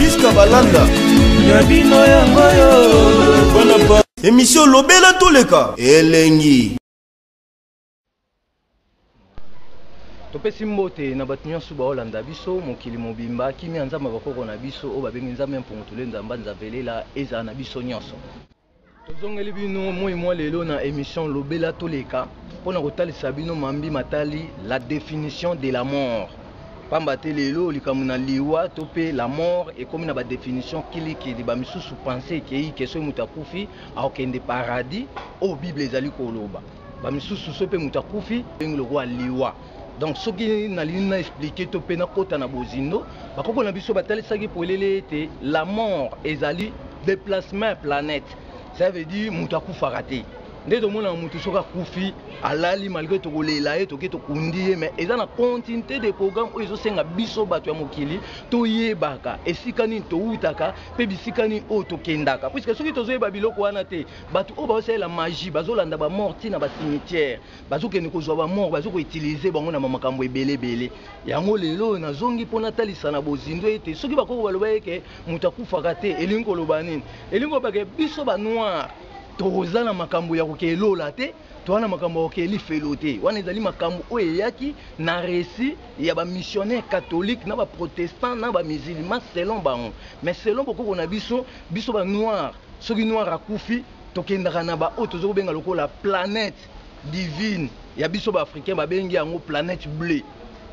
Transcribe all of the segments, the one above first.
Biska Balanda Yabino yangoyo émission Lobela Toleka Elengi topesi mbote na bato nyonso baolanda biso mokili mobimba kimia nzambe bakoko na biso oyo babengi nzambe mpongo tole nzamba nzavelela ezala na biso nyonso tozongeli bino moi mwa lelo na émission Lobela Toleka mpona kotalisa bino mambi matali la définition de la mort pamba te lelo likambo na liwa to mpe la mort ekomi na badéfinition kilikili bamisusu pense ekei ke soki moto akufi aokende paradis oyo bible ezali koloba bamisusu so mpe moto akufi bengi lokwa liwa. Donc ce qui n'a pas expliqué to pena kota na bozindo bakoko na biso batalisaki polele ete la mort ezali déplacement planète, ça veut dire mutu akufaka te nde tomona mutu soki akufi alali malgré tokolela ye toke tokundi ye mais eza na continuité de programme oyo ezosenga biso bato ya mokili toyebaka esika nini toutaka mpe bisika nini oyo tokendaka puisque soki tozoyeba biloko wana te bato oyo bazosalela magie bazolanda bamort ntina bacimitière bazokende kozwa bamort bazokoutilize bango na makambo ebelebele yango lelo nazongi mpo natalisa na bozindo ete soki bakoko baloba eke moto akufaka te elingi koloba nini elingi kolobake biso banoir toza na makambo ya kokelola te toana makambo ya kokelifelo te wana ezali makambo oyo eyaki na récit ya bamissionnaire catholique na baprotestant na bamusulman selon bango mais selon bokoko na biso banoir soki noir akufi tokendaka na baoyo tozokobenga lokola planète divine ya biso baafricain babengi yango planète bleue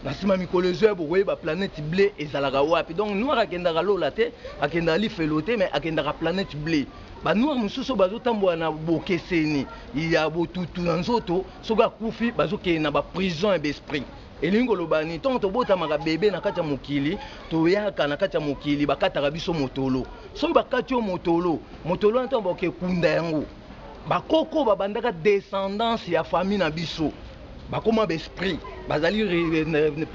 na nsima mikolo ezo ya bokoyeba planète bleue ezalaka wapi donc noir akendaka lola te akendaka lifelo te mais akendaka planète bleue banoir mosusu bazotambola na bokeseni ya botutu na nzoto soki akufi bazokende na baprison ya besprit elingi koloba nini ntongo tobotamaka bebe na kati ya mokili toyaka na kati ya mokili bakataka biso motolo soki bakati yo motolo wana ntango bakekunda yango bakoko babandaka descendance ya famille na biso bakoma besprit bazali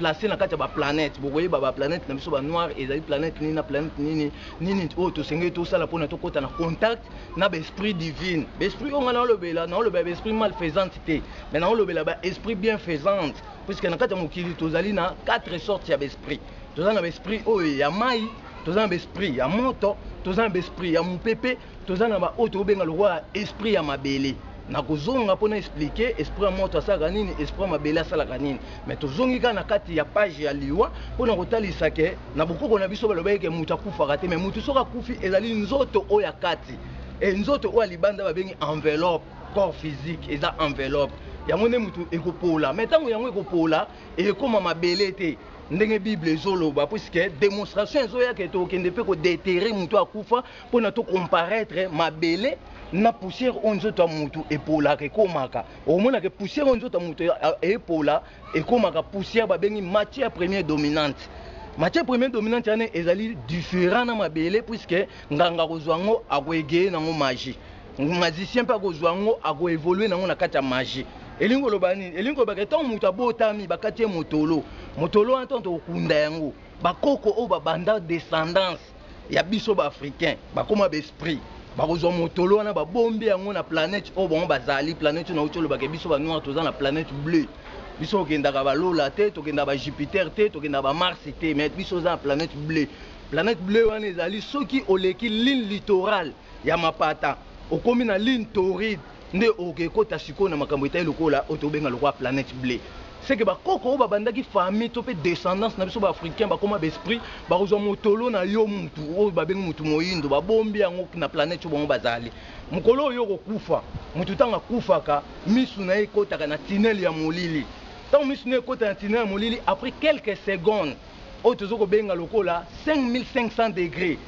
placé na kati ya baplanète bokoyeba baplanète na biso banoir ezali planète nini na planète nini oyo tosengeli tosala mpona tokɔta na contact na baesprit divine baesprit oyo nga naolobela baesprit malfaisante te mais naolobela baesprit bienfaisante puisque na kati ya mokili tozali na 4 sortes ya baesprit toza na baesprit oyo ya mai toza na baesprit ya moto toza na baesprit ya mopepe toza na baoyo tokobenga lokwa esprit ya mabele nakozonga mpona expliquer esprit ya moto asalaka nini esprit ya mabele asalaka nini mais tozongi kaka na kati ya page ya liwa mpona kotalisa ke na bokoko na biso balobaki ke moto akufaka te mais moto soki akufi ezali nzoto oyo ya kati nzoto oyo ya libanda babengi enveloppe corps physique eza enveloppe yango nde moto ekopola mais ntango yango ekopola ekoma mabele te ndenge bible ezoloba puisque démonstration ezoyaka ete okende mpe kodeterre moto akufa mpona tocomparaître mabele na poussière oyo nzoto ya motu epolaka ekomaka omonaka poussière oyo nzoto ya motu epola ekomaka poussière babengi matière première dominante matière première dominante wana ezali différent na mabele puisque nganga kozwa yango akoegeye nango magie magicien mpe akozwa yango akoévolue nango na kati ya magie elingi koloba nini elingi kolobaka ntango moto abotami bakati ye motolo wana ntango tokokunda yango bakoko oyo babanda descendance ya biso baafricain bakoma baesprit bakozwa motolo wana babombi yango na planète oyo bango bazali planète oyo nauti olobaka biso banoir toza na planète bleue biso okendaka balola te tokendaka bajupiter te tokendaka bamars te mais biso oza na planète bleue wana ezali soki oleki ligne littorale ya mapata okomi na ligne torride nde okekota sikoyo na makambo etali lokola oyo tobenga lokwa planète bleue c'est que bakoko oyo babandaki famille to mpe descendance na biso baafricain bakoma baesprit bakozwa motolo na yo mutu oyo babengi mutu moyindo babombi yango na planète oyo bango bazali mokolo oyo kokufa mutu ntango akufaka misu na ye ekotaka na tunnel ya molili ntango misu na ye ekota na tunnel ya molili après quelques secondes oyo tozokobenga lokola 5500 degrés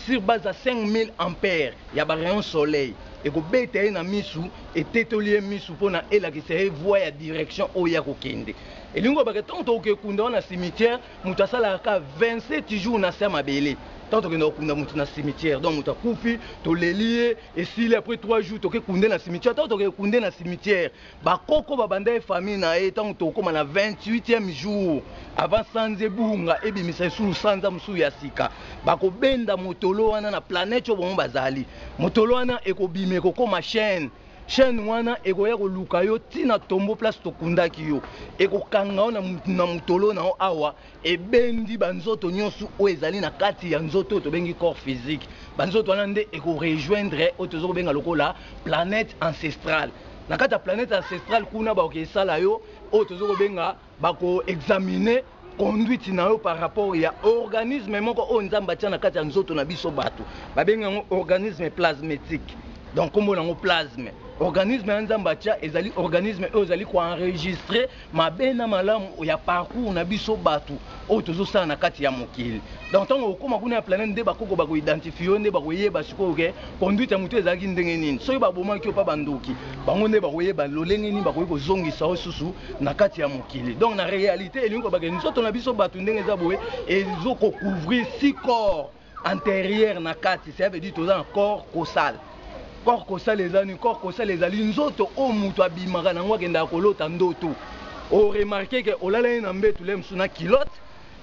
sur base ya 5000 ampères ya barayon soleil ekobeta ye na misu etetoli ye misu mpona elakisa ye voi ya direction oyo ya kokende elingi kobaka ntango tokokunda wana na cimetière moto asalaka 27 jours na se ya mabele ntango tokenda kokunda moto na cimetière donc moto akufi toleli ye esili après 3 jours tokekunde na cimetière ntango tokekunde na cimetière bakoko babanda ye famille na ye ntango tokokoma na 28e jour avant sanza ebunga ebimisa esulu sanza mosusu ya sika bakobenda motolo wana na planète oyo bango bazali motolo wana ekobima ekokoma chaîne chaîne wana ekoya koluka yo tina tombo place tokundaki yo ekokanga yo na mutolo na yo awa ebendi banzoto nyonso oyo ezali na kati ya nzoto oyo tobengi corps physique banzoto wana nde ekorejoindre oyo toza kobenga lokola planète ancestrale na kati ya planète ancestrale kuna bakokesala yo oyo toza kobenga bakoexamine conduite na yo par rapport ya organisme moko oyo nzambe atia na kati ya nzoto na biso bato babenga yango organisme plasmétique donc kombo nango plasme organisme ya nzambe atia ezali organisme oyo ezali koenregistre mabe na malamu ya parcours na biso bato oyo tozosala na kati ya mokili donc ntango okóma kuna ya planète nde bakoko bakoidentifie yo nde bakoyeba sikoyo ke conduite ya motu ezalaki ndenge nini soki babomaki yo mpa bandoki bango nde bakoyeba lolenge nini bakoki kozongisa yo susu na kati ya mokili donc na réalité elingi kobake nzoto na biso bato ndenge eza boye ezokocouvrir 6 corps antérieur na kati ça veut dire toza na corps causal corps causal ezali corps causal ezali nzoto oyo moto abimaka nango akendaka kolota ndoto oremarke ke olalani na mbetu le mosusu na kilote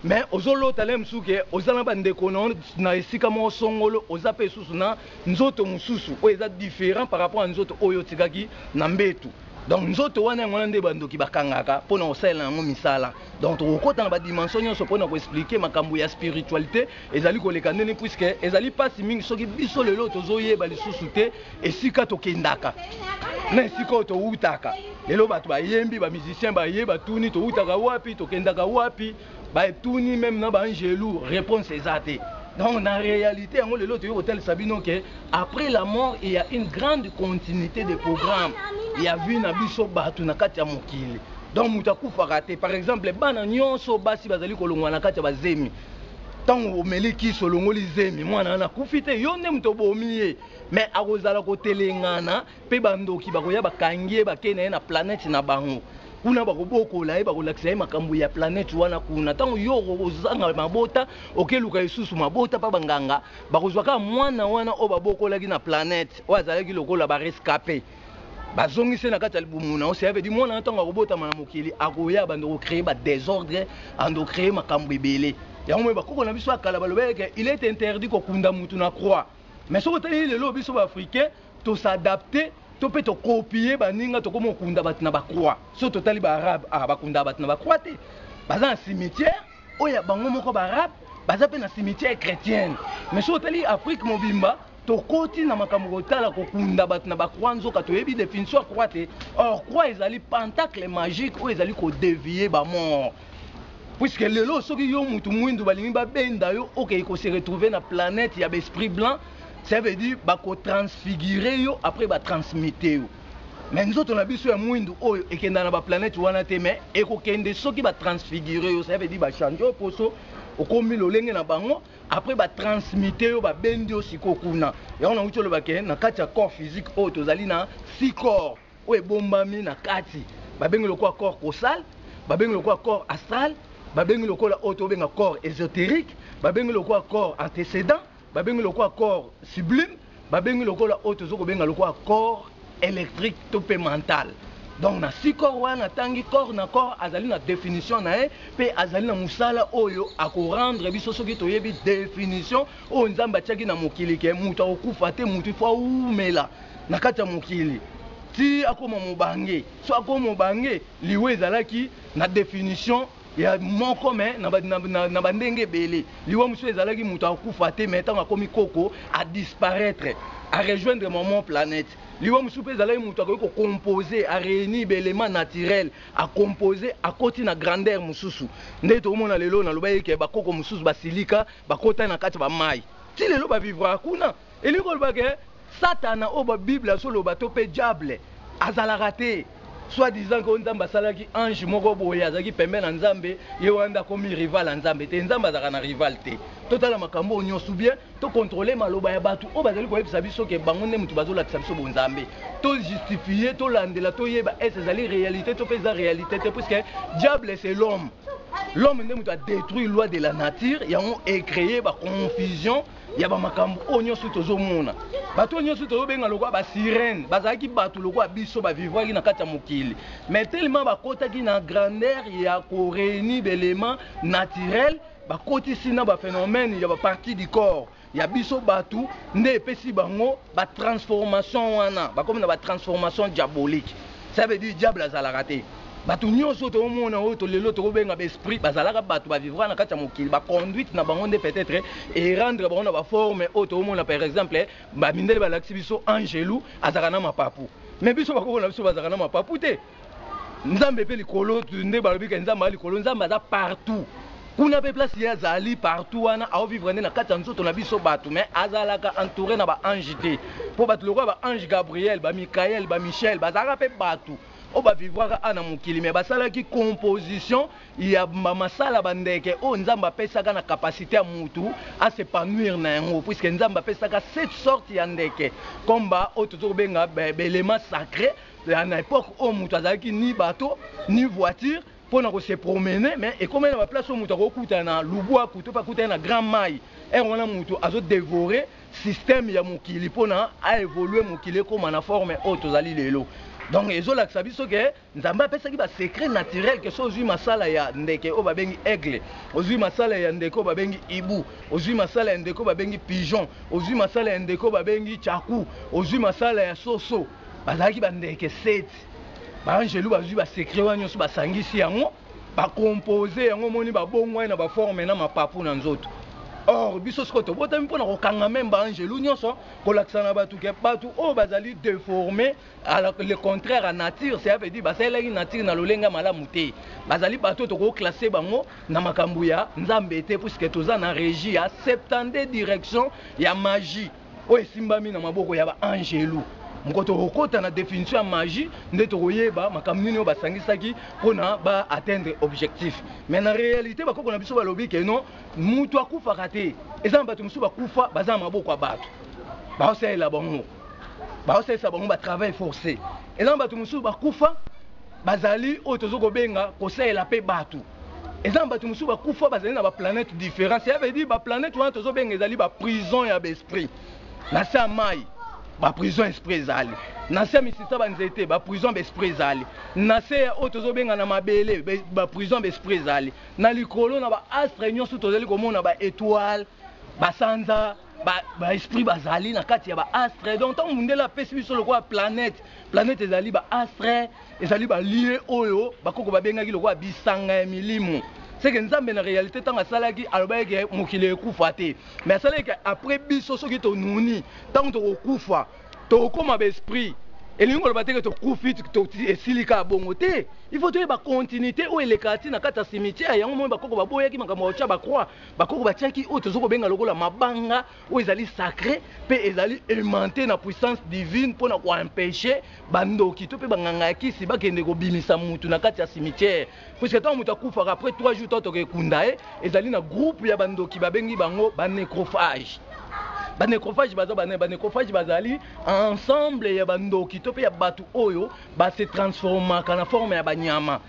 mais ozolota le mosusu ke oza na bandeko na esika moko songolo oza mpe susu na nzoto mosusu oyo eza différent par rapport à nzoto oyo otikaki na mbetu donc nzoto wana yango wana nde bandoki bakangaka mpona kosalela yango misala donc tokokota na badimension nyonso mpona koexplike makambo ya spiritualité ezali koleka ndeni puiske ezali mpasi mingi soki biso lelo tozoyeba lisusu te esika tokendaka na esika oyo towutaka lelo bato bayembi bamusicien baye batuni towutaka wapi tokendaka wapi batuni même na baangelu réponse eza te. Donc, en réalité, après la mort, il y a une grande continuité de programmes. Il y a vu Nabiso Batu Nakati Mokili. Donc, Moutakou Farate, par exemple, Bana Nyonso Basi Bazali Kolongwa Nakati Bazemi. Tant au Meliki Solongo Lizemi, moi, Nana Koufite, Yone Mtobomiye. Mais à Rosala Kotelengana, Pebando Kibakoya Bakangie, Bakene, na planète Nabango. Kuna bakoboko la bakolakisa makambo ya planète wana kuna tango yo ozanga mabota okeluka isusu mabota pa banganga bakozwaka mwana wana o baboko laki na planète o azalaki lokola ba rescapé bazongise na kati ya libumu na o ça veut dire mwana tango akobota mana mokili akoya bando créer ba désordre ando créer makambo ebele yango bakoko na biso akala balobeke il est interdit ko kunda mutu na croix mais so tali lelo biso ba africain to s'adapter to pe to copier baninga to komo kunda bat na bakroix so totali ba arabe bakunda bat na bakroix te baza na cimetière oya bango moko ba arabe baza pe na cimetière chrétienne mais so totali Afrique mobimba to koti na makambo kotala ko kunda bat na bakroix nzoka to yebi définition croix te or croix ezali pentacle magique o ezali ko dévier ba mort puisque lelo soki yo mutu mwindu balingi ba benda yo okay ko se retrouver na planète ya l'esprit blanc. Ça veut dire bako transfigurer yo après ba transmettre yo. Mais nous autres on a biso ya mwindu oyo ekenda na ba planète wana te mais ekokende soki ba transfigurer yo ça veut dire ba changer poso okomi lolenge na bango après ba transmettre yo ba bendi yo sikokuna. Ya on a uti lo bakene na kati ya corps physique oyo tozali na 6 corps oyo bombami na kati. Ba bengi lokwa corps causal, ba bengi lokwa corps astral, ba bengi lokwa oyo benga corps ésotérique, ba bengi lokwa corps antécédent. Babengi lokwa corps sublime, babengi lokola auto benga lokwa corps électrique topé mental. Donc na si corps wana tangi corps na corps azali na définition na e pe azali na musala oyo ako rendre biso soki toyebi définition o nzamba tiaki na mokili ke mutu okufa te mutu fwa umela na kati ya mokili ti akoma mobange so akoma mobange liwe ezalaki na définition ya moko me na bandenge belé liwa musu ezalaki mutu akufa te mais tant akomi koko a disparaître à rejoindre mon planète liwa musu pe ezalaki mutu akoki ko composer a réunir éléments naturels à composer à côté na grandeur mususu nde to mona lelo na loba yeke bakoko mususu basilika bakota na kati ba mai ti lelo ba vivra kuna eliko loba ke satana o ba bible so loba to pe diable azalaka te soit disant que nzambe asalaki ange moko boye azaki pembe na nzambe ye wanda komi rival na nzambe te nzambe azaka na rival te totala makambo nyonso bien to contrôler maloba ya batu o bazali koyebisa biso ke bango nde mutu bazolakisa biso bonzambe to justifier to landela to yeba ezali réalité to pesa réalité te puisque diable c'est l'homme nde mutu a détruit loi de la nature yango e créer ba confusion ya ba makambo o nyonso tozomona bato nyonso tozobenga lokwa ba sirène bazalaki bato lokwa biso ba vivwaki na kati ya mokili mais tellement bakotaki na grandeur ya ko réunir d'éléments naturels bakotisi na ba phénomène ya ba partie du corps ya biso batu nde epesi bango ba transformation wana bakomi na ba transformation diabolique. Ça veut dire diable azalaka te. Batu nyonso to mona oyo to lelo to benga ba esprit bazalaka batu ba vivre na kati ya mokili ba conduite na bango nde peut-être et rendre bango na ba forme oyo to mona par exemple ba mindele ba laksi biso angelu azaka na mapapu. Mais biso bakoko na biso bazaka na mapapu te. Nzambe pe likolo nde balobi ke nzambe likolo nzambe aza partout. Kuna pe place ya zali partout wana a vivre na kati ya nzoto na biso batu mais azalaka entouré na ba ange te. Po batu lokwa ba ange Gabriel, ba Michael, ba Michel bazalaka pe batu. O ba vivre ana mokili mais basala ki composition ya masala bandeke o nzamba pesaka na capacité ya mutu à s'épanouir na yango puisque nzamba pesaka cette sorte ya ndeke komba o tozo benga belema sacré na époque o mutu azalaki ni bateau ni voiture pour na se promener mais et comme na place o mutu akokuta na lubu akuto pa kuta na grand mai et on a mutu azo dévorer système ya mokili pona a évoluer mokili comme na forme o tozali lelo. Donc ezola biso ke nzamba apesaki ba secret naturel ke so ozwi masala ya ndeke o babengi aigle, ozwi masala ya ndeke o babengi ibu, ozwi masala ya ndeke o babengi pigeon, ozwi masala ya ndeke o babengi chaku, ozwi masala ya soso bazalaki ba ndeke 7 ba angelu bazwi ba secret wa nyonso basangisi yango ba composer yango moni ba bongwa na ba forme na mapapu na nzoto. Or biso skoto botami mpona kokanga même ba angelu nyonso kolakisa na batu ke batu o bazali déformé alors que le contraire à nature c'est veut dire basalaki nature na lolenga malamu te bazali batu to ko classer bango na makambu ya nzambe te puisque toza na régie ya 70 direction ya magie o esimbami na maboko ya ba angelu. Mkoto okota na définition ya magie nde tokoyeba makambu nini o basangisaki pona ba atteindre objectif. Mais na réalité bakoko na biso balobi ke non mutu akufaka te eza bato musu bakufa baza maboko ya bato baosalela bango baosalisa bango ba travail forcé eza bato musu bakufa bazali oyo tozokobenga kosalela pe bato eza bato musu bakufa bazali na ba planète différente ça veut dire ba planète wana tozobenga ezali ba prison ya besprit na sa mai ba prison esprit ezali na se misisa banzete ba prison esprit ezali na se o tozobenga na mabele ba prison esprit ezali na likolo na ba astre nyonso tozali komona ba étoile ba sanza ba esprit bazali na kati ya ba astre donc tant mundela pesi biso lokwa planète ezali ba astre ezali ba lié oyo bakoko babengaki lokwa bisanga ya milimo. C'est que nzambe na réalité tant asalaki alobaki mokili ekufa te mais asalaki après biso soki to nuni tant to okufa to koma ba esprit elingo loba te to kufi to esilika bongo te il faut to ba continuité o elekati na kata cimetière yango mo bakoko baboyaki makambo ocha ba croix bakoko batiaki o tozoko benga lokola mabanga o ezali sacré pe ezali aimanté na puissance divine pona ko empêcher bandoki to pe banganga kisi bakende ko bimisa mutu na kati ya cimetière puisque tant mutu akufa après 3 jours to ke kundae ezali na groupe ya bandoki babengi bango ba nécrophage. Ba nécrophage bazali ensemble ya bandoki to pe ya batu oyo ba se transforma kana forme ya banyama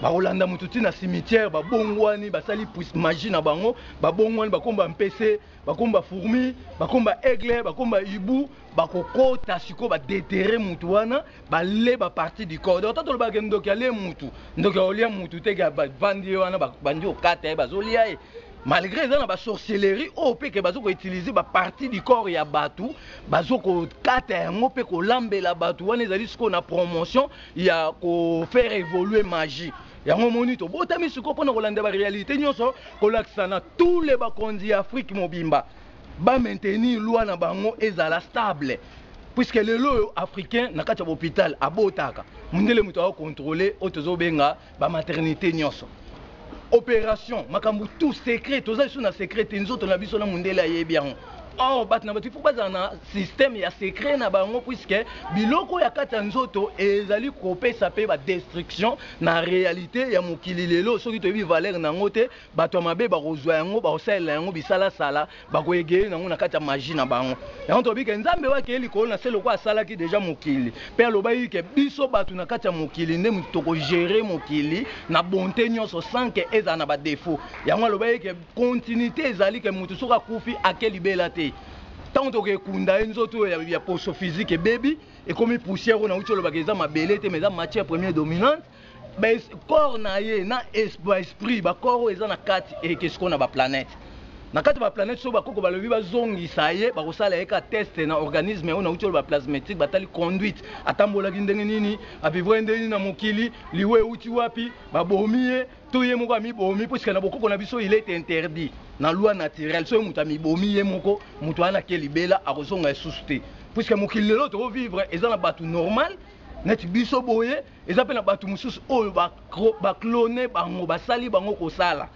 ba olanda mututi na cimetière ba bongwani basali puisse magie na bango ba bongwani bakomba mpese bakomba fourmi bakomba aigle bakomba ibu bakokota siko ba déterrer mutu wana ba le ba partie du corps donc to ba ndoki ya le mutu ndoki olia mutu te ga bandi wana bandi okata bazolia malgré ça na ba sorcellerie o pe ke bazoko utiliser ba partie du corps ya batu bazoko kata yango pe ko lambela batu wana ezali siko na promotion ya ko faire évoluer magie yango moni to botami siko pona ko landa ba réalité nyonso ko lakisa na tous les bakonzi Afrique mobimba ba maintenir loi na bango ezala stable puisque le lo africain na kati ya hôpital abotaka mundele muto a contrôler otozo benga ba maternité nyonso opération makambu tout secret toza iso na secret nzoto na biso na mundele ayebiango oh bat na batu faut pas na système ya secret na bango puisque biloko ya kata nzoto ezali kopesa pe ba destruction na réalité ya mokili lelo soki to bi valeur na ngote bato mabe ba kozwa yango ba osala yango bisala sala ba koyege na ngona kata magie na bango yango to bi ke nzambe wa ke likolo na selo kwa sala ki déjà mokili pe alobai ke biso bato na kata mokili nde muto ko gérer mokili na bonté nyonso sans que eza na ba défaut yango alobai ke continuité ezali ke muto soka kufi akeli belate tant que kunda nzoto ya poso physique baby et comme poussière on a uti lobaka eza mabele te mais eza matière première dominante mais corps na ye na esprit ba corps eza na kati et qu'est-ce qu'on a ba planète na kati ba planète so bakoko balobi bazongisa ye bakosala eka test na organisme oyo na uti ba plasmatique batali conduite atambolaki ndenge nini avivre ndenge nini na mokili liwe uti wapi babomi ye to ye moko amibomi puisque na bokoko na biso il est interdit na loi naturelle so mutu amibomi ye moko mutu ana ke libela akozonga esusu te puisque mokili lelo to vivre eza na batu normal neti biso boye eza pe na batu mususu oyo ba cloner bango basali bango kosala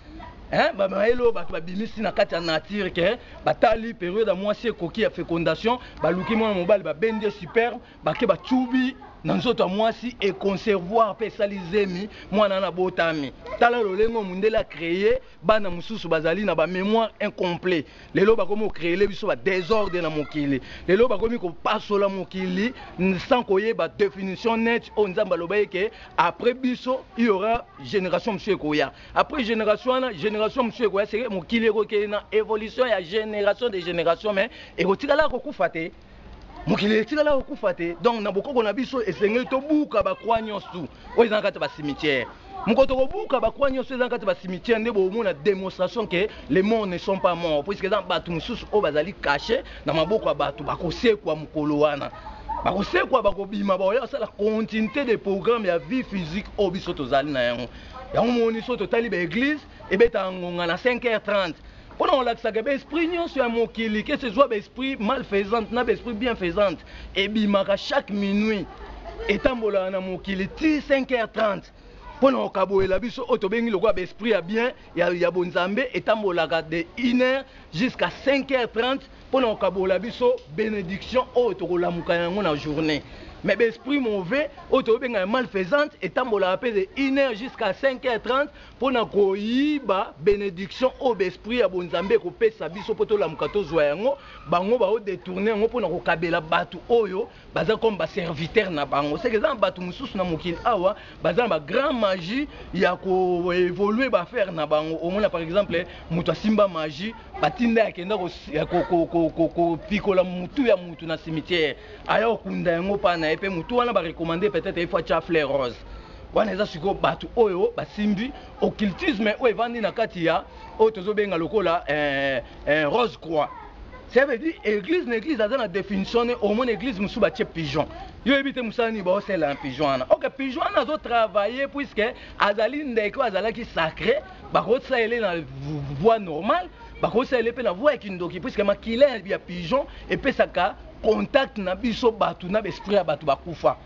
bamayelo bato babimisi na kati ya nature ke batali période ya mwasi ekoki ya fécondation baluki mwana mobali babende superbe bake bacubi na nzoto ya mwasi econservoir mpe esali zemi mwana na botami tala lolengo mundele acréé bana mosusu bazali na bamémoire incomplet lelo bakomi okréele biso badésordre na mokili lelo bakomi kopasola mokili sans koyeba définition nette oyo nzambe aloba eke après biso il y aura génération mosusu ekoya après génération wana génération mosusu ekoya seke mokili ekokei na évolution ya génération de génération mais ekotikala kokufa te mokili etikala kokufa te donc na bokoko na biso esengeli tobuka bakroix nyonso oyo eza na kati ya basimitière moko tokobuka bakroix nyonso eza na kati ya basimitière nde bomona démonstration ke les morts ne sont pas morts puisque eza bato mosusu oyo bazali caché na maboko ya bato bakosekwa mokolo wana bakosekwa bakobima baoya basala continuité de programme ya vie physique oyo biso tozali na yango moni so totali baéglise ebeta ngonga na 5h30 on a l'accès à l'esprit sur mon kili, que ce soit l'esprit malfaisant, l'esprit bienfaisant, et bimaka chaque minuit, et tambola na mon kili, 5h30. Pendant que la biso autobengi le roi esprit a bien, il y a bon zambé, et tambola de 1h jusqu'à 5h30. Pendant que la biso bénédiction, autour la moukayango na journée. Mais l'esprit mauvais, autobenga malfaisante, et tambola de 1h jusqu'à 5h30. Pendant que la bénédiction au esprit a bon zambé, ko pesa biso poto la mukato zoyango, bango ba détourner ngo pona ko kabela batu oyo, baza comme ba serviteur na bango. C'est que ça batu mususu na mokili awa, baza ba grand magie ya ko évoluer ba faire na bango. Au moins par exemple, mutu simba magie, batinda yakenda ko pikola mutu ya mutu na cimetière. Aya okunda yango pa na epe mutu wana ba recommander peut-être il faut cha fleur rose. Wana eza siko batu oyo basimbi occultisme oyo evandi na kati ya oyo tozobenga lokola rose croix. Ça veut dire église na église aza na définition au moins église musu batie pigeon. Yo ebite musani ba osela un pigeon ana. OK pigeon ana zo travailler puisque azali ndeko azalaki sacré ba kosaele na voie normale ba kosaele pe na voie kindoki puisque makile ya pigeon epesaka contact na biso batu na esprit ya batu bakufa.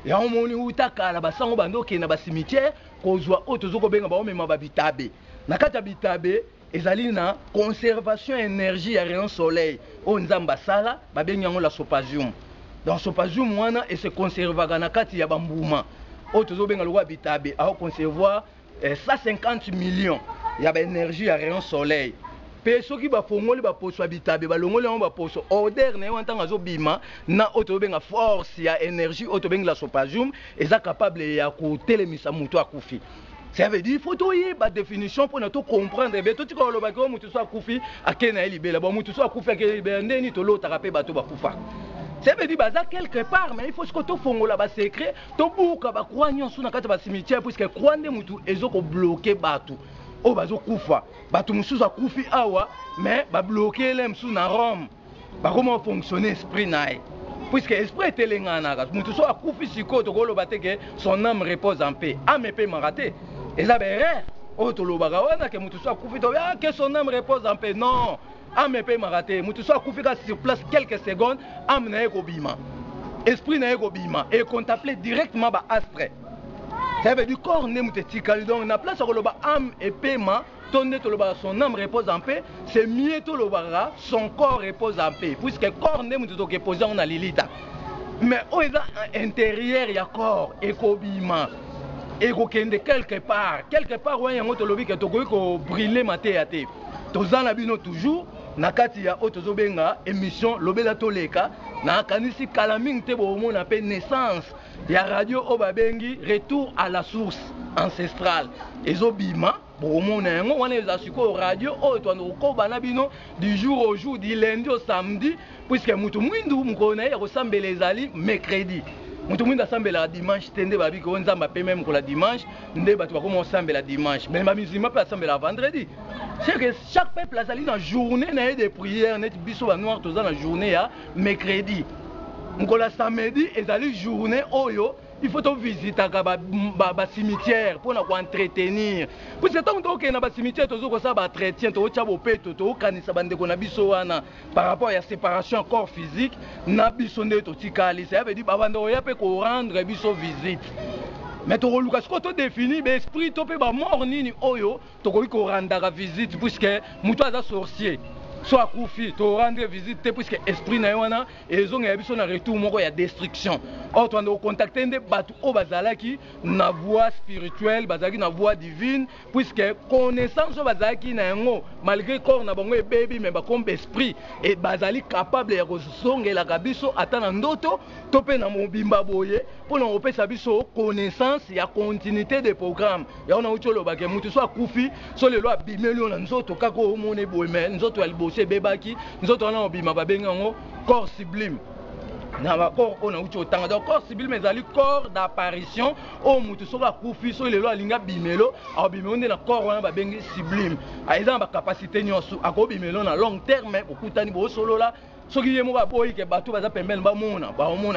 Ya omoni utakala basango bandoke na basimitière kozwa otozo benga ba omema ba bitabe. Na kata bitabe ezali na conservation énergie ya rayon soleil o nzamba sala babengi yango la sopasium. Dans sopasium wana et se conservaka na kati ya bambuma. Otozo benga lo bitabe a conservoir 150 millions ya ba énergie ya rayon soleil. Pe soki ba fongoli ba poso bitabe ba longoli yango ba poso odeur na wantanga zo bima na otobenga force ya énergie otobenga la sopasium eza capable ya ko telemisa mutu akufi. Ça veut dire faut toyer ba définition pour nous comprendre be to tika loba ko mutu so akufi akena libela ba mutu so akufi akena libela ndeni to lota kape bato bakufa. Ça veut dire baza quelque part mais il faut que to fongola ba secret to buka ba croix nyonso na kati ba cimetière puisque croix nde mutu ezoko bloquer bato. O bazo kufa bato mususu akufi awa mais ba bloquer les mususu na Rome ba comment fonctionner esprit nae puisque esprit est telengana mutu so akufi siko to koloba te que son âme repose en paix âme pe maraté et ça berre o to lobaka wana que mutu so akufi to que son âme repose en paix non âme pe maraté mutu so akufi ka sur place quelques secondes âme na ko bima esprit na ko bima et contempler directement ba astre. Ça veut dire corps ne mutetikali donc na place ko loba âme et paiement tonne to loba son âme repose en paix c'est mieux to loba son corps repose en paix puisque corps ne muteto poser on a lilita mais o eza intérieur ya corps et ko bima et ko kende quelque part wa yango to lobi ke to ko brûler maté ya te tozana bino toujours na kati ya otozo benga émission lobela toleka na kanisi kalaming te bo mona pe naissance ya radio obabengi retour à la source ancestrale ezobima bo mona yango wana ezasuko radio o to ko bana bino du jour au jour du lundi au samedi puisque mutu mwindu mukona ya kosambela ezali mercredi mutu mwinda sambela dimanche tende babi ko nzamba pe même ko la dimanche nde batu ba ko sambela dimanche mais ba musulman pe sambela vendredi. C'est que chaque peuple a sali dans journée na de prière net biso ba noir toza na journée ya mercredi. Mkola samedi ezali journée oyo il faut to visiter ba cimetière pour na ko entretenir. Parce que tant que na ba cimetière tozo ko sa ba entretien to cha bopeto to kanisa bande ko na biso wana par rapport à séparation corps physique na biso nde to tikali. Ça veut dire ba bande oya pe ko rendre biso visite. Mais to luka sko to défini be esprit to pe ba mort nini oyo to ko rendre visite puisque muto aza sorcier. Soit koufi, to rendre visite puisque esprit na wana et ont yabiso na retour moko ya destruction. Or tu as contacté des batu o bazalaki na voie spirituelle, bazalaki na voie divine puisque connaissance o bazalaki na ngo malgré corps na bango baby mais ba comme esprit et bazali capable ya kozongela kabiso atana ndoto to pe na mobimba boye pour na opesa biso connaissance ya continuité des programmes. Ya ona ucholo ba ke mutu soit koufi, so le loi bimeli na nzoto kako mone boye mais nzoto c'est bébaki nous autres on a obima babengango corps sublime na ba corps on a ucho tanga donc corps sublime mais ali corps d'apparition o mutu soka kufi so lelo alinga bimelo a bimelo na corps wana babengi sublime a eza ba capacité nyonso ako bimelo na long terme okutani bo solo la soki yemo ba boyi ke bato baza pembeni ba mona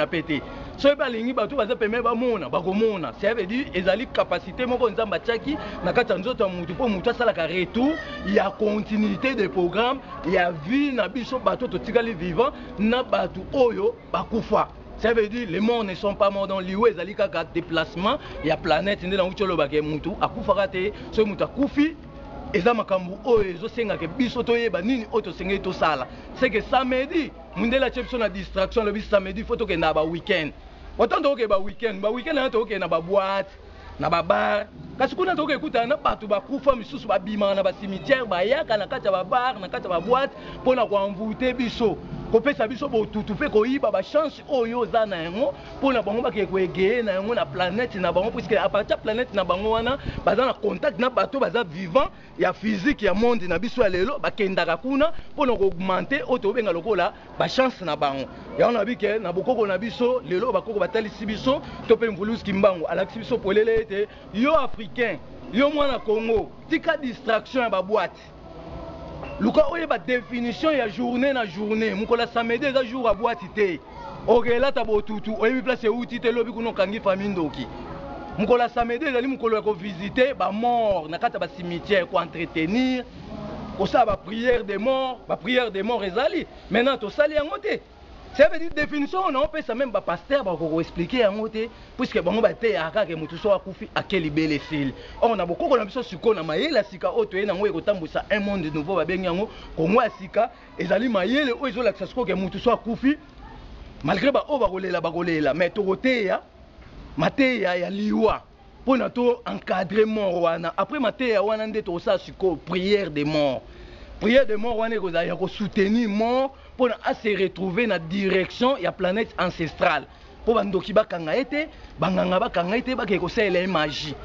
pété so ba lingi bato baza pembeni ba mona ba komona ça veut dire ezali capacité moko nzamba tchaki na kata nzoto mutu po mutu asala ka retour il y a continuité des programmes il y a vie na biso bato to tikali vivant na bato oyo bakufa. Ça veut dire les morts ne sont pas morts dans l'Iwe, ezali kaka déplacement il y a planète ndé na ucholo ba ke mutu akufa te so mutu akufi. Eza makambu oyo ezosenga ke biso toyeba nini oyo tosengeli tosala. C'est que samedi mundela chepso na distraction le bis samedi faut to ke na ba weekend. Autant to ke ba weekend na to ke na ba boîte na ba bar. Kasi kuna to ke kuta na batu ba kufa misusu ba bima na ba cimetière ba yaka na kata ba bar na kata ba boîte pona ko envoûter biso. Kopesa biso bo tutu pe ko yiba ba chance oyo za na yango pona bango ba ke ko egeye na yango na planète na bango puisque à partir planète na bango wana baza na contact na bato baza vivant ya physique ya monde na biso ya lelo ba kendaka kuna pona ko augmenter oto benga lokola ba chance na bango ya on a vu que na bokoko na biso lelo bakoko batalisi biso to pe mvulusi kimbango alakisi biso polele ete yo africain yo mwana Congo tika distraction ya ba boîte. Luka oye ba définition ya journée na journée mukola samedi eza jour à boîte té okela ta botutu oyebi place outi te lobi kuno kangi famille ndoki mukola samedi ezali mukolo ya ko visiter ba mort na kata ba cimetière ko entretenir ko sa ba prière des morts ezali maintenant to sali yango te. Ça veut dire définition on a ça même ba pasteur ba ko expliquer yango te puisque bango ba te aka ke mutu so akufi akeli bele fil on a beaucoup na biso siko na mayela sika oto ye nango ekotambusa un monde nouveau ba bengi yango kongo asika ezali mayele o ezo lakisa siko ke mutu so akufi malgré ba o ba kolela mais to koteya mateya ya liwa pona to encadrer mort wana après mateya wana nde to sa siko prière des morts wana ko za ko soutenir mort pour se retrouver dans la direction de la planète ancestrale. Pour bandoki bakanga ete, banganga bakanga ete bakeko sele magie.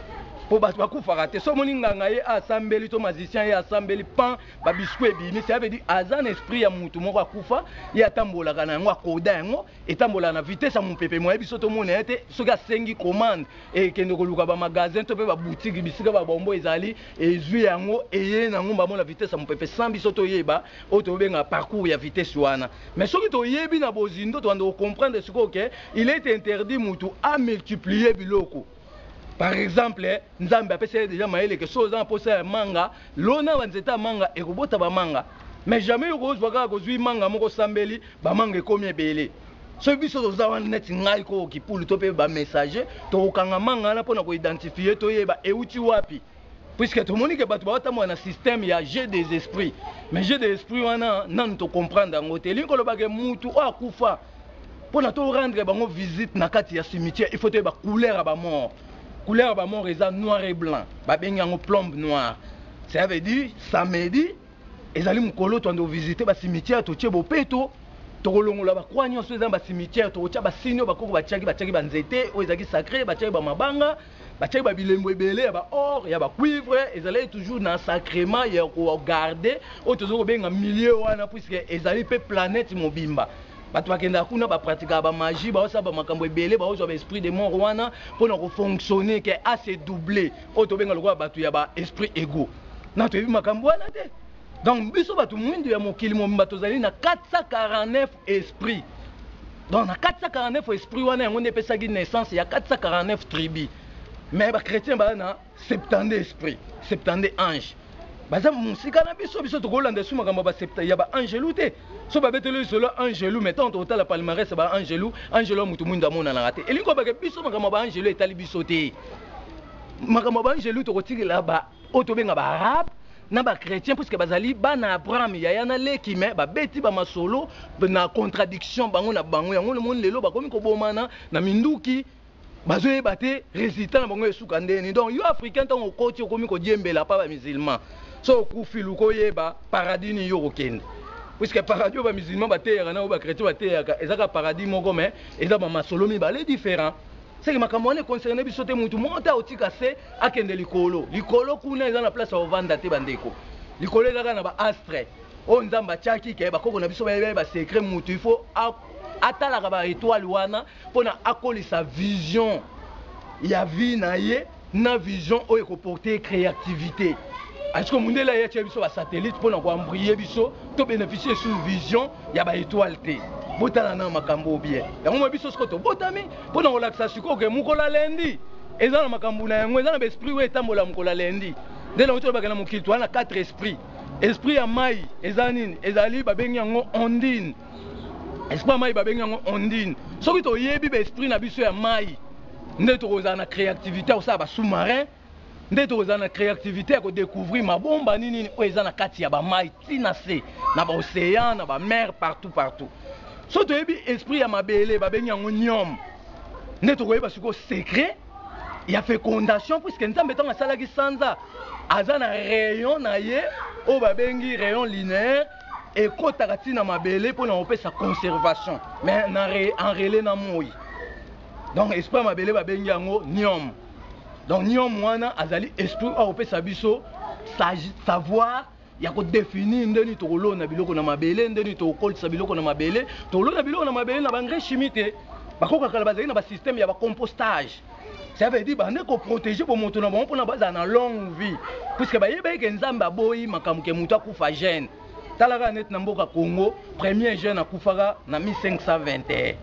Pour batu bakufara so moni nganga ye asambeli to magicien ye asambeli pan ba biscuit bimi ça veut dire azan esprit ya mutu moko akufa ye atambola kana yango akoda yango etambola na vitesse ya mupepe moyebi so to mona ete soki asengi commande e kende koluka ba magasin to pe ba boutique bisika ba bombo ezali ezwi yango eye nango ba mona vitesse ya mupepe sans biso to yeba o to benga parcours ya vitesse wana mais soki to yebi na bozindo to ando comprendre ce que il est interdit mutu à multiplier biloko. Par exemple, Nzambe apesa déjà maele que chose en posa manga, lona wanzeta manga et robota ba manga. Mais jamais rose waka kozui manga moko sambeli ba manga combien belé. Ce biso to za wan net ngai ko ki pour to pe ba messager to kanga manga na pona ko identifier to yeba e uti wapi. Puisque tout le monde qui bat un système, il y a jeu des esprits. Mais jeu des esprits, on a non to comprendre en hôtel. Quand le bagage moutou a kufa pour na to rendre bango visite na kati ya cimetière, il faut te ba couleur ba mort. Couleur ba mort est noir et blanc. Ba benga ngo plombe noire. Ça veut dire samedi ezali mukolo to ndo visiter ba cimetière to tchebo peto. To kolongola ba kwa nyonso eza ba cimetière to tcha ba sinyo ba koko ba tchaki ba nzete o ezaki sacré ba tchaki ba mabanga. Bachaki ba bilembo ebele ya ba or ya ba cuivre ezali toujours dans sacrement ya ko garder o tozo ko benga milieu wana puisque ezali pe planète mobimba bato bakenda kuna bapratika ba magie baosala makambo ebele baozwa ba esprit de mort wana mpona kofonctionner ke assez doublé oyo tobenga lokola bato ya ba esprit ego na toyebi makambo wana te. Donc biso bato mwindu ya mokili mobimba tozali na 449 esprit. Donc na 449 esprit wana yango nde epesaki naissance ya 449 tribus. Mais ba chrétien ba na 70 esprit, 70 anges. Baza musika na biso tokolanda su makambo ba 70 ya ba angelu te. So ba betelo solo angelu metant total palmarès ba angelu mutu mwindu amona na rate. Elingo ba ke biso makambo ba angelu etali biso te. Makambo ba angelu to kotikela ba otobenga ba arabe na ba chrétien puisque bazali bana Abraham ya yana leki me ba beti ba masolo na contradiction bango na bango yango le monde lelo bakomi ko bomana na minduki bazoye bate résultat na bango esuka ndeni. Donc yo africain tant okoti okomi ko diembela pa ba musulman so kufilu ko yeba paradis ni yo okende puisque paradis ba musulman bateyaka na ba chrétien bateyaka ezaka paradis moko mais eza ba masolo mi ba les différents. C'est que makambo wana concerné biso te mutu monta otika se akende likolo kuna eza na place ovanda te bandeko likolo ezaka na ba astre o nzamba chaki ke bakoko na biso ba secret mutu il faut atalaka ba étoile wana pona akolisa vision ya vie na ye na vision oyo ekoporter créativité. Est-ce que mundela ya tia biso ba satellite pona ko embriller biso to bénéficier sur vision ya ba étoile te botala na makambo bien yango mo biso skoto botami pona relaxa siko ke mukola lendi eza na makambo na yango eza na esprit we tambola mukola lendi ndela oto bakana mukilto na 4 esprits. Esprit ya mai eza nini ezali babengi yango ondine. Esprit ya mai babengi yango ondine soki to yebi ba esprit na biso ya mai nde to kozana na créativité au sa ba sous-marin nde toza na créativité ya ko découvrir mabomba nini o eza na kati ya ba mai tina se na ba océan na ba mer partout. So toyebi esprit ya mabele babengi yango nyom nde tokoyeba siko secret ya fécondation puisque nzambe ntango asalaki sanza aza na rayon na ye o babengi rayon linéaire ekotaka ntina mabele mpona kopesa conservation mais en relais na moi. Donc esprit ya mabele babengi yango nyom. Donc nyom wana azali esprit a opesa biso savoir ya ko définir ndeni tokolo na biloko na mabele ndeni tokolisa biloko na mabele tokolo na biloko na mabele na bangre chimie te bakoka kala bazali na ba système ya ba compostage. Ça veut dire bande ko protéger bo moto na bon pona baza na longue vie puisque ba yeba ke nzamba boyi makamuke mutu akufa jeune talaka net na mboka Congo premier jeune akufaka na 1521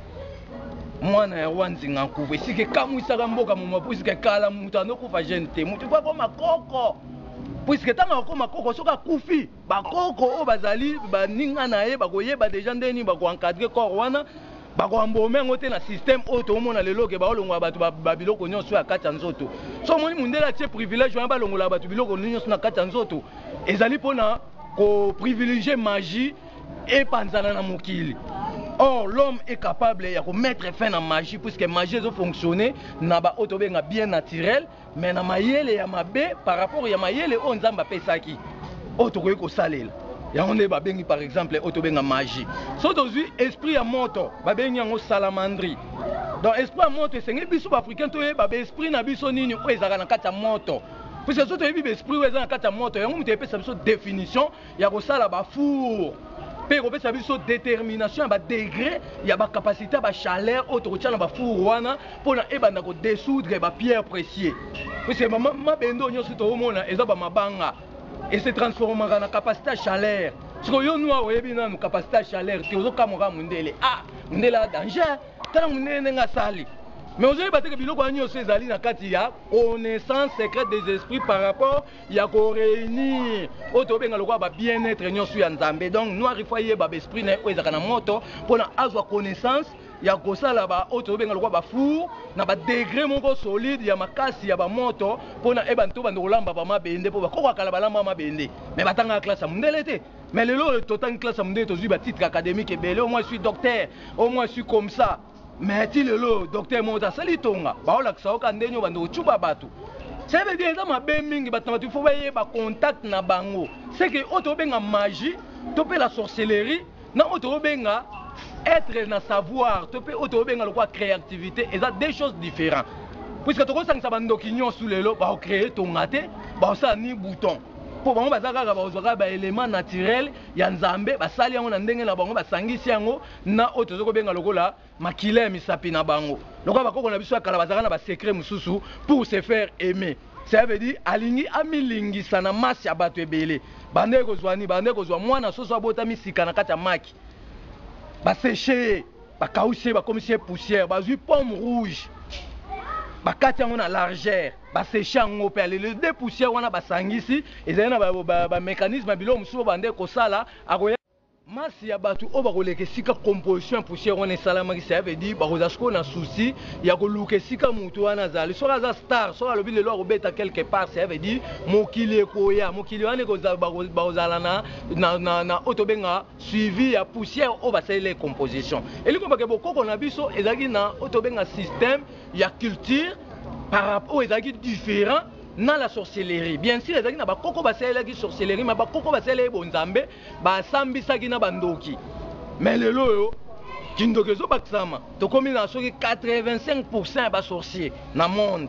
mwana ya wanzinga nkuva esike kamwisaka mboka moma puisque kala mutu anokufa jeune te mutu kwa koma koko puisque tanga koma koko soka kufi bakoko o bazali baninga na ye bakoyeba déjà ndeni bako encadrer corps wana bako ambome ngote na système auto omona lelo ke baolongwa batu babiloko nyonso ya kati ya nzoto so moni mundela tie privilège wana balongola batu biloko nyonso na kati ya nzoto ezali pona ko privilégier magie et panzana na mokili. Or, l'homme est capable de mettre fin à la magie, puisque la magie a fonctionné, n'a pas bien naturel, mais na mayele ya mabe par rapport à mayele on zamba pesaki. Otokoye ko salel. Ya on est babengi par exemple otobenga magie. So aujourd'hui esprit à moto, babengi yango salamandri. Donc esprit à moto c'est ngi biso africain to ba esprit na biso nini o ezaka na kati ya moto. Puisque so to yebi esprit o ezaka na kati ya moto, yango mutu epesa biso définition ya ko sala ba four. Pe ko pesa biso détermination ba degré ya ba capacité ba chaleur auto tchala ba four wana pona ebanda ko dissoudre ba pierre précieux. Puisque mabendo nyonso to omona eza ba mabanga et se transformera na capacité à chaleur. Ce que yo noa oyebi na capacité à chaleur te ozoka moka mundele mundele a danger tala mundele nga sali. Mais aujourd'hui battre que biloko nyonso ezali na kati ya connaissance secrète des esprits par rapport ya ko réunir auto benga lokwa ba bien-être nyonso ya nzambe. Donc noir ifoye ba esprit na o ezaka na moto pona azwa connaissance ya kosala ba auto benga lokwa ba four na ba degré moko solide ya makasi ya ba moto pona ebanto bando kolamba ba mabende po bakoko kala balamba mabende mais batanga classe ya mundele te. Mais le total classe ya mundele tozui ba titre académique ebele au moins je suis docteur au moins je suis comme ça. Mais si le docteur Monta Salitonga, Baola Saoka Ndenyo Bando Chuba Batu. Ça veut dire que ma beming, il faut avoir contact na bango. C'est que autobenga magie, topé la sorcellerie, na autobenga être na savoir, topé autobenga le quoi créativité, et ça deux choses différentes. Puisque tu ressens que ça bando qui sous le lot, bah créer ton gâté, bah ça ni bouton. po bango bazaka bazwaka ba élément naturel ya nzambe basali yango na ndenge na bango basangisi yango na oto zoko benga lokola makila ya misapi na bango lokola bakoko na biso ya kala bazaka na ba secret mususu pour se faire aimer. Ça veut dire alingi amilingisa na masi ya bato ebele bande kozwani bande kozwa mwana soso abotami sika na kati ya maki baséché bakaushe bakomisie poussière bazwi pomme rouge bakati yango na largeur baséché yango mpe alele de poussière wana basangisi ezali na bamécanisme bilo mosusu bande kosala akoya masi ya bato oyo bakoleka esika composition poussière wana esalamaki ça veut dire bakoza sikoyo na souci ya koluka esika motu wana azali soki aza star soki alobi lelo akobeta quelque part ça veut dire mokili ekoya mokili wana bakozala na oyo tobenga suivi ya poussière oyo basalela composition elingo bake bokoko na biso ezalaki na oyo tobenga système ya culture par rapport oyo ezalaki différent na la sorcellerie. Bien sûr, ezalaki na bakoko basalelaki sorcellerie, mais bakoko basalelaki bonzambe basambisaki na bandoki. Mais lelo yo kindoki ezobakisama tokomi na soki 85% ya basorcier na monde.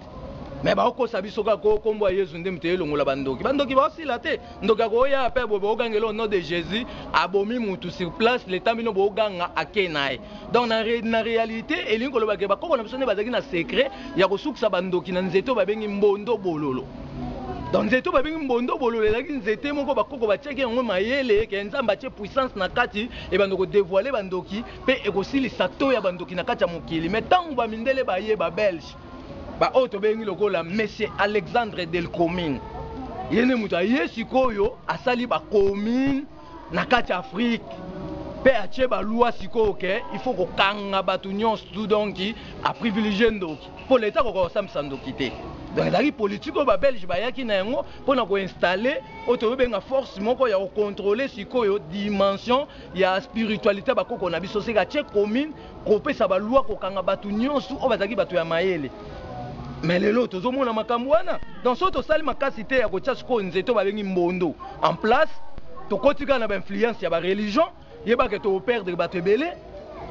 Mais bakokosa biso kaka kombo ya Yesu nde mute elongola bandoki bandoki basila te ndoki akoya ape bookangela au nom de Jésus abomi mutu sur place le temps bino bookanga ake naye. Donc na réalité elingi kolobaka bakoko na biso nde bazalaki na secret ya kosukisa bandoki na nzeto babengi mbondo bololo. Donc nzeto babengi mbondo bololo ezalaki nzete moko bakoko batiaki yango mayele ke nzambe atie puissance na kati e bandoko dévoiler bandoki pe ekosilisa to ya bandoki na kati ya mokili. Mais tango bamindele baye ba Belge ba oto bengi lokola Monsieur Alexandre Delcomine yene mutu aye sikoyo asali ba commune na kati Afrique pe atie ba loi sikoyo ke il faut kokanga batu nyonso tout donc a privilégier ndoki pour l'état ko samisa ndoki te. Donc ezali politique oyo ba Belge bayaki na yango mpona koinstaller oto benga force moko ya kocontrôler sikoyo dimension ya spiritualité bakoko na biso seka atie commune kopesa ba loi kokanga batu nyonso oyo bazalaki batu ya mayele. Mais lelo tozomona makambo wana donc soki tosali makasi te ya kotia sikoyo nzeto babengi mbondo en place tokotika na bainfluence ya bareligion yebake toperdre bato ebele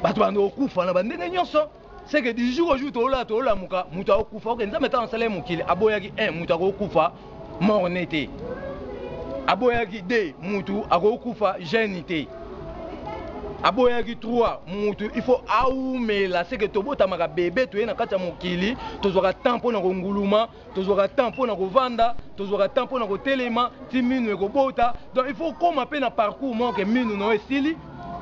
bato bando okufa na bandenge nyonso c'est que du jour au jour tolamuka mutu akokufa oke nzambe ta ansala mokili aboyaki 1 mutu akokufa morne te aboyaki 2 mutu akokufa jeune te aboyaki 3 mutu il faut aumela c'est que tobotamaka bébé toye na kati ya mokili tozwaka temps mpona konguluma tozwaka temps mpona kovanda tozwaka temps mpona kotelema ti minu ekobota donc il faut koma mpe na parcours moke minu no esili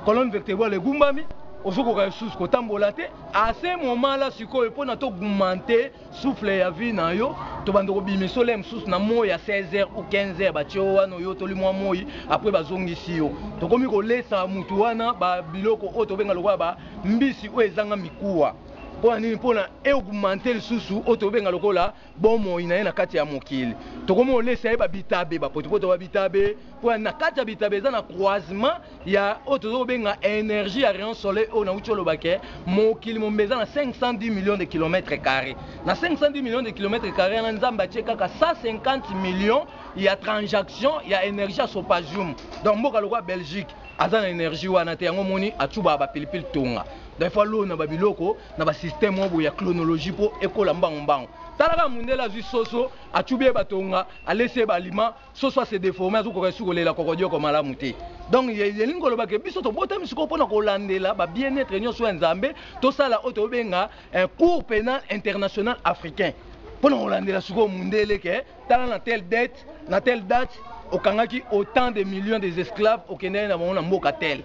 colonne vertébrale egumbami ozokoka lisusu kotambola te à ce moment là sikoyo mpona toaugmente souffle ya vie na yo tobanda kobimisa ole mosusu na moi ya 16h ou 15h batie wana oyo toli mwa moi après bazongisi yo tokomi kolesa mutu wana babiloko oyo tobenga lokola mbisi oyo ezanga mikuwa mpona nini mpona eaugmente lisusu oyo tobenga lokola bomoi na ye na kati ya mokili tokomi kolesa ye babitabe bapotopoto babitabe mpona na kati ya bitabe eza na croisement ya oyo tozobenga énergie ya rayon soleil oyo nauti olobake mokili mombe eza na 510 millions de kilomètres carrés na 510 millions de kilomètres carrés na nzambe atie kaka 150 millions ya transaction ya énergie ya sopajum donc mboka lokola Belgique aza na énergie wana te yango moni atuba bapilipili tonga donc fois lo na babiloko na basystème oyo ya chronologie po ekola mbango talaka mundela azwi soso atubie batonga alese balima soso ase déformé azokoka esu kolela kokodioko malamu te donc yelingi kolobake biso tobotami sikoyo mpona kolandela ba bien-être nyonso ya nzambe tosala oyo tobenga un cours pénal international africain mpona kolandela sikoyo mundele ke tala na telle date okangaki autant de millions des esclaves okendeki na bango na mboka tel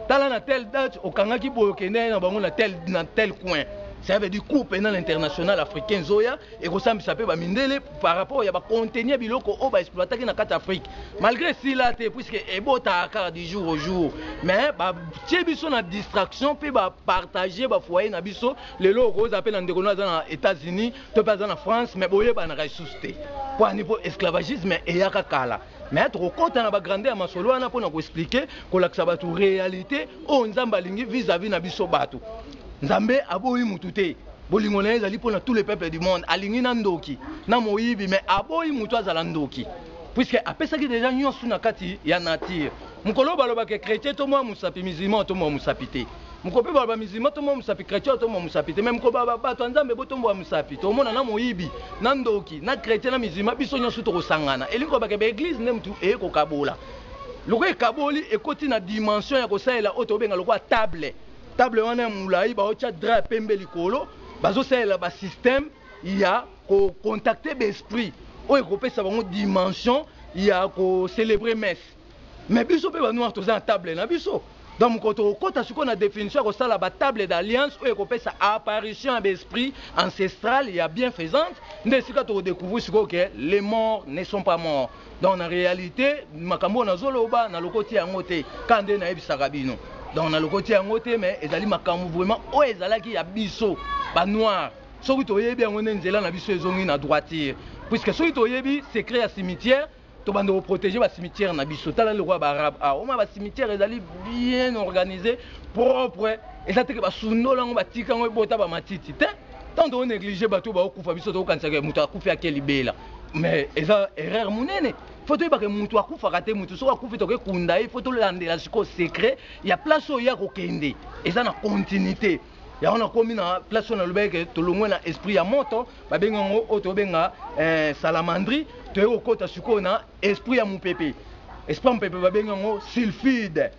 tala na telle date okangaki boye okendeki na bango na tel coin. Ça veut dire cours pénal international africain zoya et kosambisa pe ba mindele par rapport ya ba contenir biloko o ba exploiter na kati Afrique malgré si là te puisque ebota aka du jour au jour mais ba tie biso na distraction pe ba partager ba foyer na biso lelo ko za pe na ndeko na za États-Unis to pa za na France mais boye ba na ressuscité pour niveau esclavagisme et yaka kala mais tokokota na ba grandeur masolo wana pona ko expliquer ko lakisa ba tu réalité o nzamba lingi vis-à-vis na biso bato Nzambe aboyi mutu te bolingo na ezali mpona tous les peuples du monde alingi na ndoki na moyibi mais aboyi mutu azala ndoki puisque apesaki déjà nyonso na kati ya nature mokolo balobaka chrétien to mwa musapi musulman to mwa musapi te mukope ba mizima to mo musapi chrétien to mo musapi te même ko ba to nzambe bo to mo musapi to mona na moyibi na ndoki na chrétien na mizima biso nyonso to kosangana elingo ba ke église ne mutu e ko kabola loko e kaboli e koti na dimension ya kosalela oto benga loko table wana mulai ba ocha drap pembe likolo bazo salela ba système ya ko contacter l'esprit oyo ko pesa bango dimension ya ko célébrer messe mais biso pe ba noir to za table na biso donc quand on compte sur la définition de la table d'alliance où on peut sa apparition d'esprit ancestral et bienfaisante, on découvre que les morts ne sont pas morts. Dans la réalité, makambo na zoloba na lokoti angote kande na ebisarabino. Dans na lokoti angote mais ezali makambo vraiment o ezalaki ya biso ba noir. Soki toyebi ngone nzela na biso ezongi na droitier. Puisque soki toyebi secret ya cimetière to bando protéger ba cimetière na biso tala le roi arabe o ma ba cimetière ezali bien organisé propre et ça te que ba sundola ngo batika ngo bota ba matiti te tant on négliger bato ba okufa biso to kanisa ke mutu akufa akeli bela mais eza erreur munene faut to ba ke mutu akufa kate mutu so akufa to ke kunda il faut to landela siko secret ya place o ya ko kende eza na continuité ya on a commis na place na lobeke to longwe na esprit ya moto ba benga ngo oto benga salamandri to eko kota sukona esprit ya mupepe esprit mupepe ba benga ngo sulfide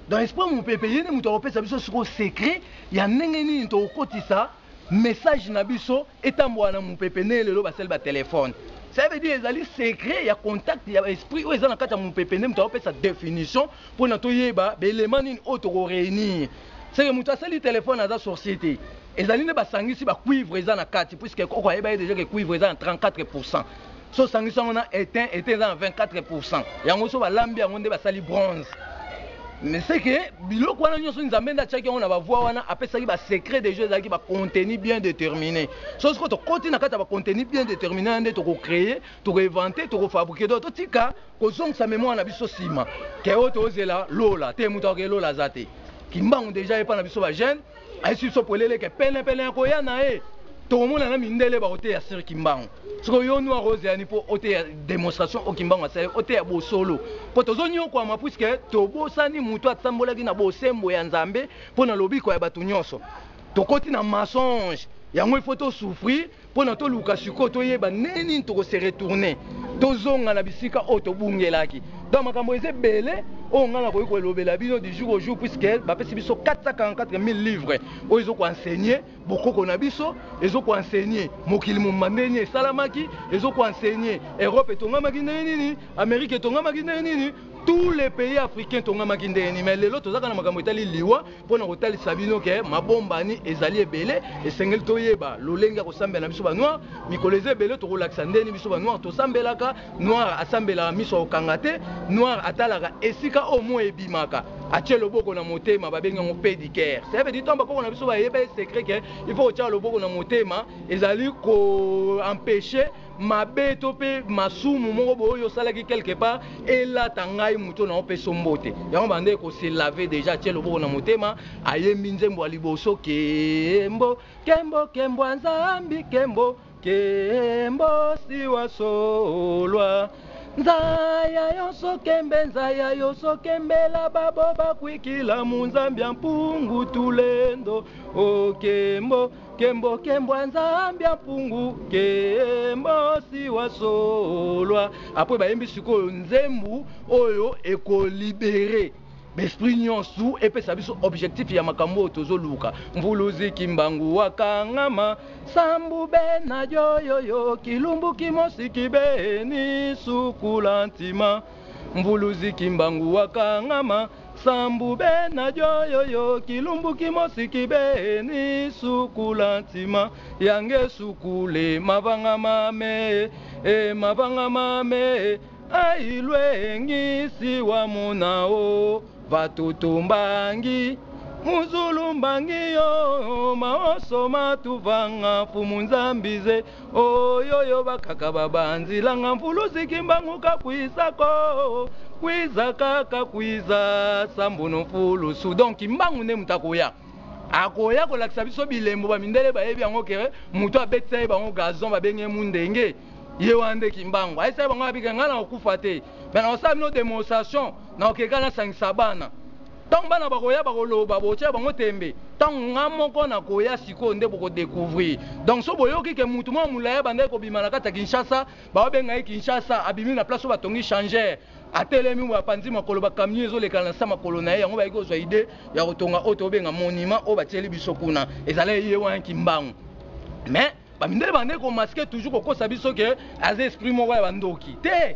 dans esprit mupepe yene mutu opesa biso siko secret ya ndenge nini to okotisa message na biso etambwa na mupepe ne lelo basel ba téléphone ça veut dire ezali secret ya contact ya esprit o ezana kata mupepe ne mutu opesa définition pour na to yeba be élément nini oto ko réunir. C'est que mutu asali téléphone à la société. Et ça ne va pas si ba cuivre eza na kati puisque ko yeba déjà que cuivre eza en 34%. So sangisa on a éteint dans 24%. Yango so ba lambi yango nde ba sali bronze. Mais c'est que biloko wana nyonso nzambe nda tchaki on va voir wana apesa ki ba secret des jeux qui ba contenu bien déterminé. So ce que to koti na kata ba contenu bien déterminé nde to ko créer, to ko inventer, to ko fabriquer d'autres tika ko zong sa mémoire na biso sima. Ke o to zela lola, te muto ke lola zate. Kimbango déjà et pas na biso ba jeune aisi so polele ke pele ko ya na e to mona na mindele ba ote ya sir kimbango siko yo no rose ani po ote ya démonstration o kimbango sa ote ya bo solo po to zonyo kwa ma puisque to bosani mutu atsambola ki na bo sembo ya nzambe po na lobiko ya batu nyonso to koti na mensonge yango il faut to souffrir po na to luka siko to yeba neni to se retourner to zonga na bisika o to bungelaki dans makambo eze belé on ngana ko ko lobela bino du jour au jour puisque ba pesi biso 444 000 livres o izo ko enseigner bokoko na biso ezo ko enseigner mokili mo mandenye salamaki ezo ko enseigner Europe etongamaki nini Amérique etongamaki nini tous les pays africains tongamaki nini mais lelo tozaka na makambo etali liwa pona kotali sabino ke mabombani ezali ebele esengeli toyeba lolenga ko sambela biso ba noir mikoleze ebele to relaxa ndeni biso ba noir to sambelaka noir asambela miso okangate noir atalaka esika au moins ebimaka atie loboko na motema babenga ngo pédicure ça veut dire tomba ko na biso ba yeba secret que il faut tia loboko na motema ezali ko empêcher mabe to pe masumu moko boyo salaki quelque part et là tangai muto na opeso mbote yango bande ko se laver déjà tie loboko na motema ayembi nzembo aliboso kembo kembo kembo nzambi kembo kembo siwa solwa nzaya yoso kembe nzaya yoso kembela babo bakwikila munzambi mpungu tulendo o kembo kembo kembo nzambi mpungu kembo siwa solwa après bayembi sikoyo nzembu oyo eko libérer l'esprit nyonso epesa biso objectif ya makambo tozoluka mvuluzi kimbangu wakangama sambu bena yoyoyo kilumbu kimosiki beni sukulantima mvuluzi kimbangu wakangama sambu bena yoyoyo kilumbu kimosiki beni sukulantima yange sukule mavanga mame ailwe ngisi wa munao vatutumbangi muzulumbangi yo maoso matuvanga fumunzambize oyoyo bakaka babanzi langa mfuluzi kimbangu kapwisako kwiza kaka kwiza sambuno mfulusu donc kimbangu ne mutakoya akoya kolakisa biso bilembo bamindele bayebi yango kere mutu abetisa bango gazon babenge mundenge ye wande kimbangu aisa bango abika ngana okufa te mais na osami no démonstration na okeka na sangisa bana tant bana bakoya bakoloba botia bango tembe tant ngamoko na koya siko nde boko découvrir donc so boyoki ke mutu mo mulaya bande ko bimana kata Kinshasa ba benga Kinshasa abimi na place ba tongi changer atelemi wa panzi makolo ba camion zo lekana sa makolo na yango ba ikozwa idée ya kotonga oto benga monument o batieli biso kuna ezala ye wa kimbangu mais ba mindele bande ko masquer toujours ko kosa biso ke az esprit mo wa bandoki te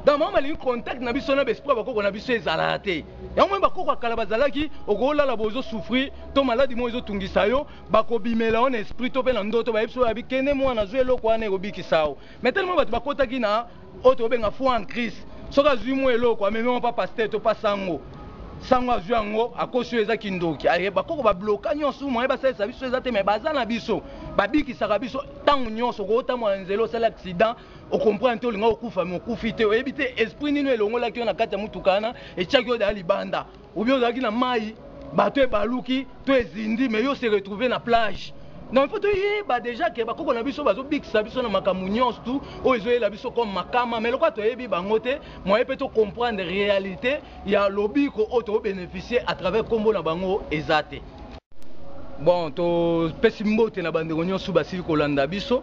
dans moment li contact na biso na esprit ba ko na biso ezala te yango ba ko kala bazalaki okola la bozo souffrir to maladie mo ezo tungisa yo ba ko bimela on esprit to pe na ndoto ba biso ba bikene mo na zuelo ko ane ko bikisao mais tellement ba kotaki na oto benga foi en Christ soka zui mo eloko amemi pa pasteur to pa sango azwi yango akosi eza kindoki aye bakoko babloka nyonso moye basalisa biso eza te me baza na biso babikisaka biso ntango nyonso kotamwa na nzela osala accident okomprendre te olinga okufa me okufi te oyebi te esprit nino elongolaki yo na kati ya mutuka wana etiaki yo daya libanda obi ozalaki na mai bato ebaluki to ezindi me yo se retrouve na plage donc faut yeba déjà que bakoko na biso bazobikisa biso na makambo nyonso tu oyo ezoyela biso comme makama mais lokwa toyebi bango te moye mpe to comprendre réalité ya lobiko oyo tobénéficier à travers kombo na bango eza te bon topesi mbote na bandeko nyonso basili kolanda biso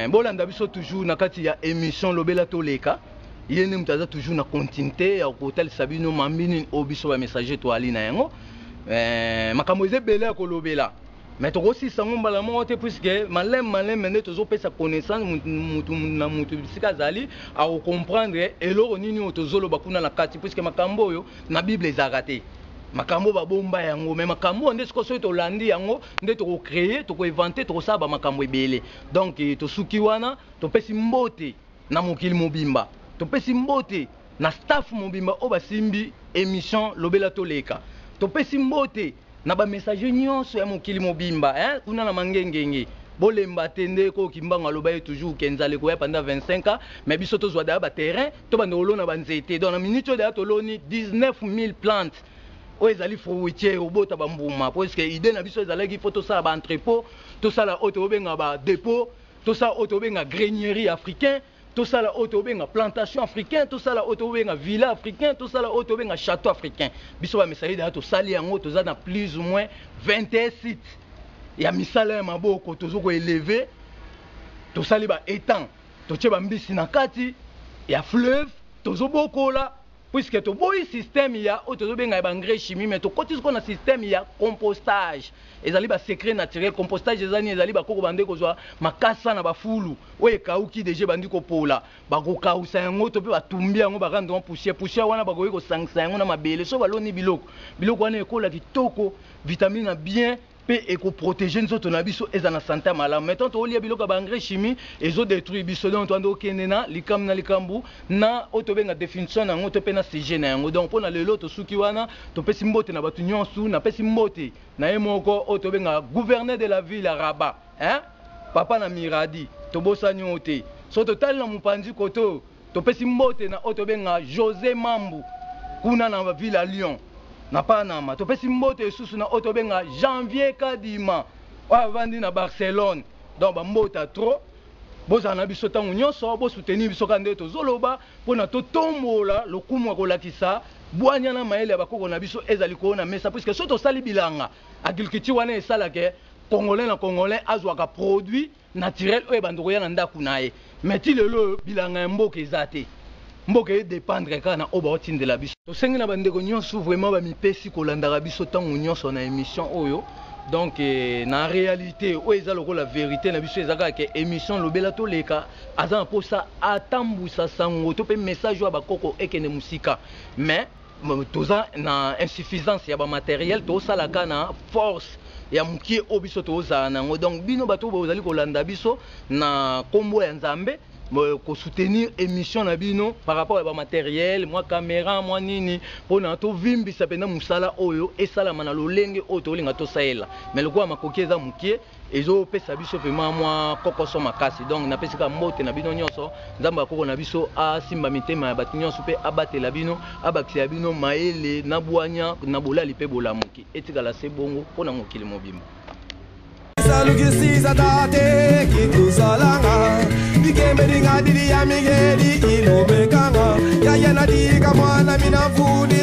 bolanda biso toujours na kati ya émission lobela toleka ye nde moto aza toujours na continuité ya kotalisa bino mambini oyo biso bamessager toali na yango makambo eza ebele ya kolobela mais aussi sango mbala moko te puisque malem nde tozopesa connaissance mutu na mutu bisika zali a comprendre eloko nini oyo tozoloba kuna na kati puisque makambo oyo na bible ezalaka te makambo babomba yango mais makambo nde siko soki tolandi yango nde tokocréer tokoinvente tokosala bamakambo ebele donc tosuki wana topesi mbote na mokili mobimba topesi mbote na staff mobimba oyo basimbi émission lobela toleka topesi mbote na ba message nyonso ya mokili mobimba kuna na mangengenge bolemba tende ko kimbango aloba ye toujours kenzale ko ya pendant 25 ans mais biso to zwa da ba terrain to bande olona ba nzete dans la minute da to loni 19000 plantes o ezali fruitier obota ba mbuma parce que idée na biso ezalaki photo ça ba entrepôt to sala auto benga ba dépôt to sa auto benga grenier africain tout ça là auto benga plantation africain tout ça là auto benga villa africain tout ça là auto benga château africain biso ba message da to sali yango to za na plus ou moins 21 sites ya misala ya maboko to zo ko élever to sali ba étang to tche ba mbisi na kati ya fleuve to zo bokola puisque to boy système ya auto zo benga ba engrais chimie mais to koti ko na système ya compostage ezali ba secret naturel compostage ezani ezali ba koko bande ko zwa makasa na ba fulu oye kauki deje bandi ko pola ba ko kausa yango to pe ba tumbi yango ba rendre poussière wana ba ko sangsa yango na mabele so baloni biloko wana ekola kitoko vitamine na bien pe eko protéger nzoto na biso ezana santé malamu maintenant to olia biloko ba engrais chimie ezo détruire biso donc to ando kenena likam na likambu na oto benga définition na ngoto pe na sujet na yango donc pona lelo to suki wana to pesi mbote na batu nyonso na pesi mbote na ye moko oto benga gouverneur de la ville à Rabat papa na Miradi to bosa nyote so total na mupanzi koto to pesi mbote na oto benga José Mambu kuna na ville à Lyon na Panama to pesi mbote susu na oto benga Janvier Kadima wa vandi na Barcelone donc ba mbota trop boza na biso tango nyonso bo soutenir biso kande to zoloba pona to tombola lokumu ko lakisa bwanya na maele bakoko na biso ezali ko na mesa puisque soto sali bilanga agriculture wana esala ke congolais na congolais azwaka produit naturel oyo bandoko ya na ndaku nae mais ti lelo bilanga mboka ezate mboka dépendre kana oba otindela biso to sengi na bandeko nyonso vraiment ba mipesi kolandaka biso tango nyonso na émission oyo donc na réalité oyo eza lokola vérité na biso ezaka ke émission lobela toleka aza na posa atambusa sango to pe message wa bakoko ekene musika mais toza na insuffisance ya ba matériel to salaka na force ya mukie obiso to ozala nango donc bino bato bozali kolanda biso na kombo ya Nzambe ko soutenir émission na bino par rapport à matériel moi caméra moi nini pona to vimbisa pena musala oyo esala mana lolenge oyo to linga to saela mais le quoi makoki eza mukie ezo pesa biso vraiment moi kokoso makasi donc na pesika mbote na bino nyonso Nzamba akoko na biso a simba mitema ya batu nyonso pe abatela bino abakisi ya bino maele na bwanya na bolali pe bolamuki etikala se bongo pona mokili mobimba Salugisi sadate kikusalanga Bikembe dinga didi ya migedi ilo bekanga Ya yana di kamwana mina fudi